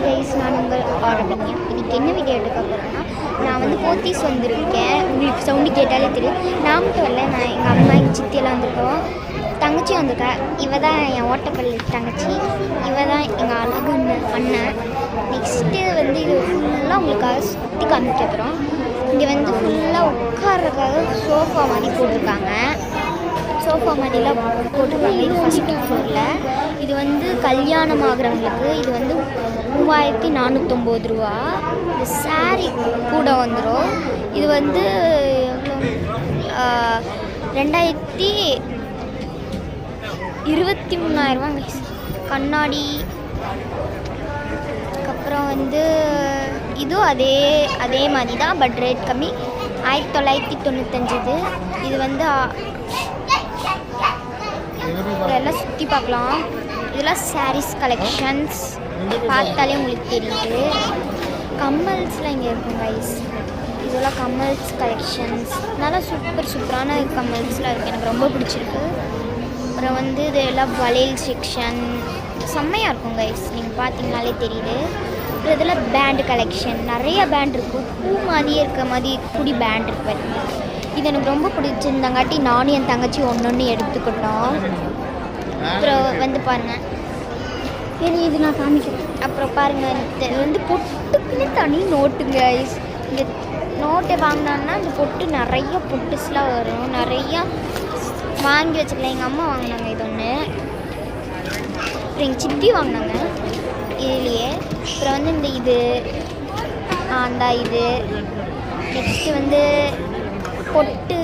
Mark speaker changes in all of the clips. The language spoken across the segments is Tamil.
Speaker 1: ஹாய் கைஸ், நான் உங்கள் ஆரம்பிங்க. இன்றைக்கி என்ன வீடியோ எடுக்க போகிறேன்னா, நான் வந்து போத்தீஸ் வந்திருக்கேன். உங்களுக்கு சவுண்டு கேட்டாலே தெரியும். நான் மட்டும் இல்லை, நான் எங்கள் அம்மா எங்கள் சித்தியெல்லாம் வந்திருக்கோம். தங்கச்சி வந்திருக்கா. இவ தான் என் ஓட்டப்பள்ளி தங்கச்சி. இவ தான் எங்கள் அழகு அண்ணன். நெக்ஸ்ட்டு வந்து இது ஃபுல்லாக உங்களுக்காக சுற்றி காமிக்கிறோம். இங்கே வந்து ஃபுல்லாக உட்கார்றதுக்காக சோஃபா மாதிரி போட்டிருக்காங்க. சோஃபா மாதிரிலாம் போட்டிருக்காங்க. இது ஃபஸ்ட்டு ஃப்ளோரில். இது வந்து கல்யாணம் ஆகிறவங்களுக்கு இது வந்து 3490 ரூபா. இது சாரீ கூட வந்துடும். இது வந்து 23,000 கண்ணாடி. அப்புறம் வந்து இதுவும் அதே மாதிரி தான், பட் ரேட் கம்மி. 1995. இது வந்து இதெல்லாம் சுற்றி பார்க்கலாம். இதெல்லாம் சாரீஸ் கலெக்ஷன்ஸ் பார்த்தாலே உங்களுக்கு தெரியுது. கம்மல்ஸ்லாம் இங்கே இருக்கும் கைஸ். இதெல்லாம் கம்மல்ஸ் கலெக்ஷன்ஸ். நல்லா சூப்பரான கம்மல்ஸ்லாம் இருக்குது. எனக்கு ரொம்ப பிடிச்சிருக்கு. அப்புறம் வந்து இதெல்லாம் வளையல் செக்ஷன் செம்மையாக இருக்கும் கைஸ். நீங்கள் பார்த்தீங்கனாலே தெரியுது. அப்புறம் இதெல்லாம் பேண்டு கலெக்ஷன். நிறைய பேண்ட் இருக்கும். பூ மாதிரியே இருக்க மாதிரி குடி பேண்ட் இருக்கு. இது எனக்கு ரொம்ப பிடிச்சிருந்தாங்காட்டி நானும் என் தங்கச்சி ஒன்று எடுத்துக்கிட்டோம். அப்புறம் வந்து பாருங்கள், இது நான் காமிக்கிறேன். அப்புறம் பாருங்கள், இது வந்து பொட்டுக்குன்னு தனி நோட்டுங்க. இங்கே நோட்டை வாங்கினான்னா இந்த பொட்டு நிறைய பொட்டுஸ்லாம் வரும். நிறையா வாங்கி வச்சுக்கலாம். எங்கள் அம்மா வாங்கினாங்க இது ஒன்று. அப்புறம் எங்கள் சித்தி வாங்கினாங்க இதுலேயே. அப்புறம் வந்து இந்த இது இது நெக்ஸ்ட்டு வந்து பொட்டு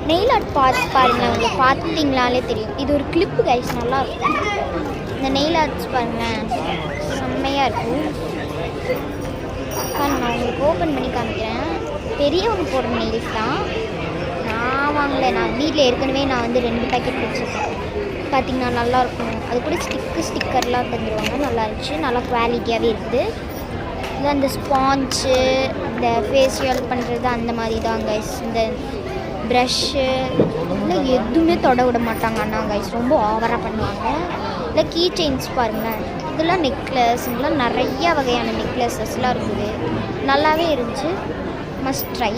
Speaker 1: நெயில் ஆர்ட் பாருங்கள். உங்களுக்கு பார்த்தீங்களாலே தெரியும். இது ஒரு கிளிப்பு கைஸ், நல்லாயிருக்கும். இந்த நெயில் ஆர்ட்ஸ் பாருங்கள், செம்மையாக இருக்கும். நான் உங்களுக்கு ஓப்பன் பண்ணி காமிக்கிறேன். பெரியவங்க போடுற நெயில்ஸ் தான். நான் வாங்கலை. நான் வீட்டில் ஏற்கனவே நான் வந்து 2 பேக்கெட் வச்சுருக்கேன். பார்த்திங்கன்னா நல்லாயிருக்கும். அது கூட ஸ்டிக்கர்லாம் தந்துடுவாங்க. நல்லா இருந்துச்சு. நல்லா குவாலிட்டியாகவே இருக்குது. இல்லை இந்த ஸ்பாஞ்சு, இந்த ஃபேஷியல் பண்ணுறது அந்த மாதிரி தான் கைஸ். இந்த ப்ரஷ்ஷு இல்லை எதுவுமே தொட விட மாட்டாங்க அண்ணா கைஸ். ரொம்ப ஓவராக பண்ணுவாங்க. இல்லை கீ செயின்ஸ் பாருங்கள். இதெல்லாம் நெக்லஸ். இதெல்லாம் நிறைய வகையான நெக்லஸஸ்லாம் இருக்குது. நல்லாவே இருந்துச்சு. Must try.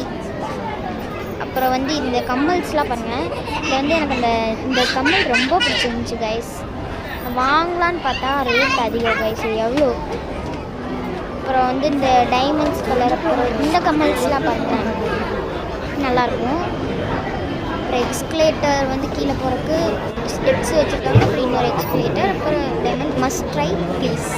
Speaker 1: அப்புறம் வந்து இந்த கம்மல்ஸ்லாம் பாருங்கள். இது வந்து எனக்கு இந்த கம்மல் ரொம்ப பிடிச்சிருந்துச்சி கைஸ். வாங்கலான்னு பார்த்தா ரேட் அதிகம் கைஸ். எவ்வளோ? அப்புறம் வந்து இந்த டைமண்ட்ஸ் கலர். அப்புறம் இந்த கம்மல்ஸ்லாம் பாருங்கள், நல்லாயிருக்கும். அப்புறம் எக்ஸ்கலேட்டர் வந்து கீழே போகிறதுக்கு ஸ்டெப்ஸ் வச்சுருக்காங்க. அப்புறம் இன்னொரு எக்ஸ்கலேட்டர். அப்புறம் டைமண்ட் மஸ்ட் ட்ரை ப்ளீஸ்.